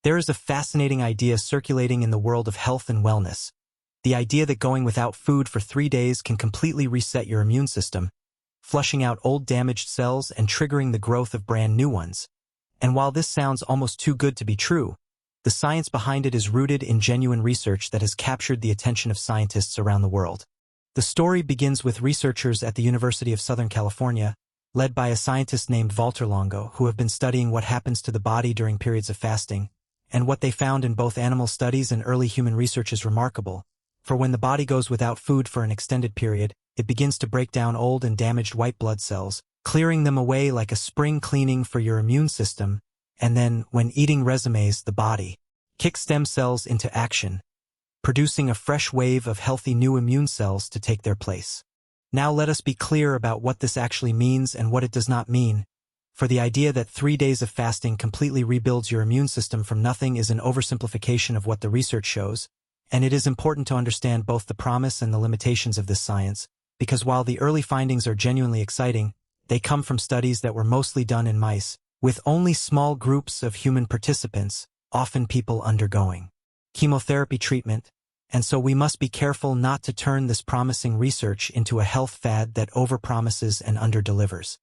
There is a fascinating idea circulating in the world of health and wellness. The idea that going without food for 3 days can completely reset your immune system, flushing out old damaged cells and triggering the growth of brand new ones. And while this sounds almost too good to be true, the science behind it is rooted in genuine research that has captured the attention of scientists around the world. The story begins with researchers at the University of Southern California, led by a scientist named Valter Longo, who have been studying what happens to the body during periods of fasting, and what they found in both animal studies and early human research is remarkable. For when the body goes without food for an extended period, it begins to break down old and damaged white blood cells, clearing them away like a spring cleaning for your immune system, and then, when eating resumes, the body kicks stem cells into action, producing a fresh wave of healthy new immune cells to take their place. Now let us be clear about what this actually means and what it does not mean, for the idea that 3 days of fasting completely rebuilds your immune system from nothing is an oversimplification of what the research shows, and it is important to understand both the promise and the limitations of this science, because while the early findings are genuinely exciting, they come from studies that were mostly done in mice, with only small groups of human participants, often people undergoing chemotherapy treatment, and so we must be careful not to turn this promising research into a health fad that overpromises and underdelivers.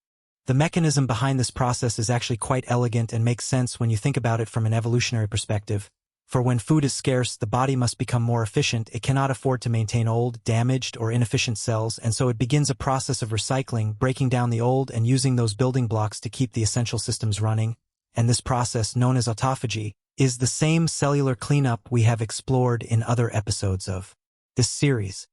The mechanism behind this process is actually quite elegant and makes sense when you think about it from an evolutionary perspective. For when food is scarce, the body must become more efficient. It cannot afford to maintain old, damaged, or inefficient cells, and so it begins a process of recycling, breaking down the old and using those building blocks to keep the essential systems running. And this process, known as autophagy, is the same cellular cleanup we have explored in other episodes of this series.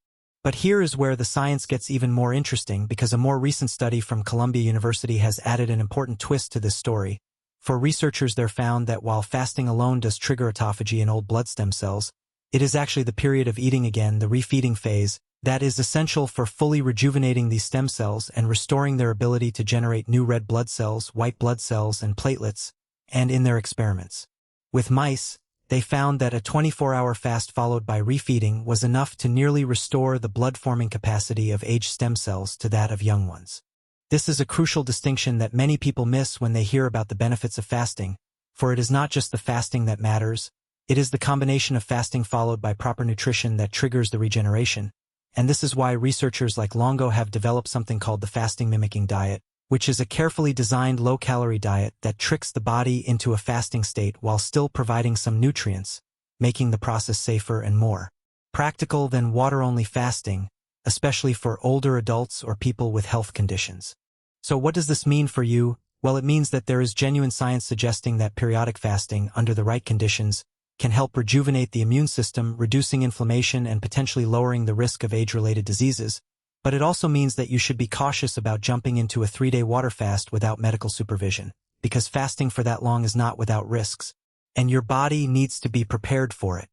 But here is where the science gets even more interesting, because a more recent study from Columbia University has added an important twist to this story. For researchers, they found that while fasting alone does trigger autophagy in old blood stem cells, it is actually the period of eating again, the refeeding phase, that is essential for fully rejuvenating these stem cells and restoring their ability to generate new red blood cells, white blood cells, and platelets. And in their experiments with mice, they found that a 24-hour fast followed by refeeding was enough to nearly restore the blood-forming capacity of aged stem cells to that of young ones. This is a crucial distinction that many people miss when they hear about the benefits of fasting, for it is not just the fasting that matters, it is the combination of fasting followed by proper nutrition that triggers the regeneration, and this is why researchers like Longo have developed something called the fasting-mimicking diet, which is a carefully designed low-calorie diet that tricks the body into a fasting state while still providing some nutrients, making the process safer and more practical than water-only fasting, especially for older adults or people with health conditions. So what does this mean for you? Well, it means that there is genuine science suggesting that periodic fasting, under the right conditions, can help rejuvenate the immune system, reducing inflammation and potentially lowering the risk of age-related diseases. But it also means that you should be cautious about jumping into a 3-day water fast without medical supervision, because fasting for that long is not without risks, and your body needs to be prepared for it.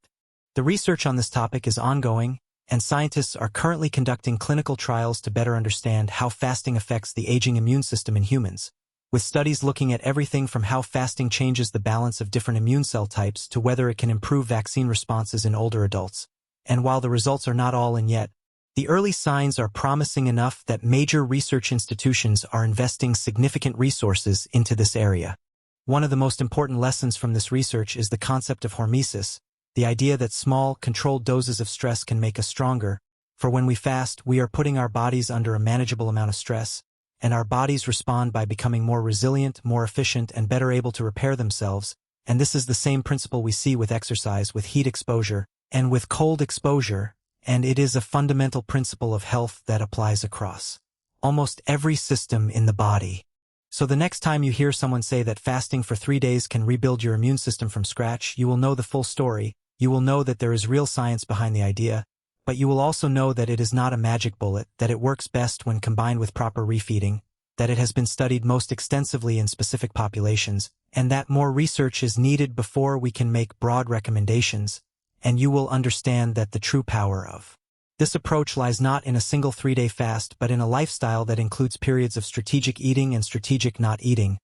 The research on this topic is ongoing, and scientists are currently conducting clinical trials to better understand how fasting affects the aging immune system in humans, with studies looking at everything from how fasting changes the balance of different immune cell types to whether it can improve vaccine responses in older adults. And while the results are not all in yet, the early signs are promising enough that major research institutions are investing significant resources into this area. One of the most important lessons from this research is the concept of hormesis, the idea that small, controlled doses of stress can make us stronger. For when we fast, we are putting our bodies under a manageable amount of stress, and our bodies respond by becoming more resilient, more efficient, and better able to repair themselves. And this is the same principle we see with exercise, with heat exposure, and with cold exposure. And it is a fundamental principle of health that applies across almost every system in the body. So the next time you hear someone say that fasting for 3 days can rebuild your immune system from scratch, you will know the full story. You will know that there is real science behind the idea, but you will also know that it is not a magic bullet, that it works best when combined with proper refeeding, that it has been studied most extensively in specific populations, and that more research is needed before we can make broad recommendations. And you will understand that the true power of this approach lies not in a single 3-day fast but in a lifestyle that includes periods of strategic eating and strategic not eating,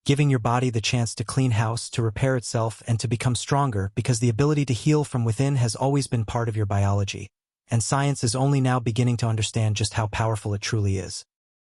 giving your body the chance to clean house, to repair itself, and to become stronger, because the ability to heal from within has always been part of your biology, and science is only now beginning to understand just how powerful it truly is.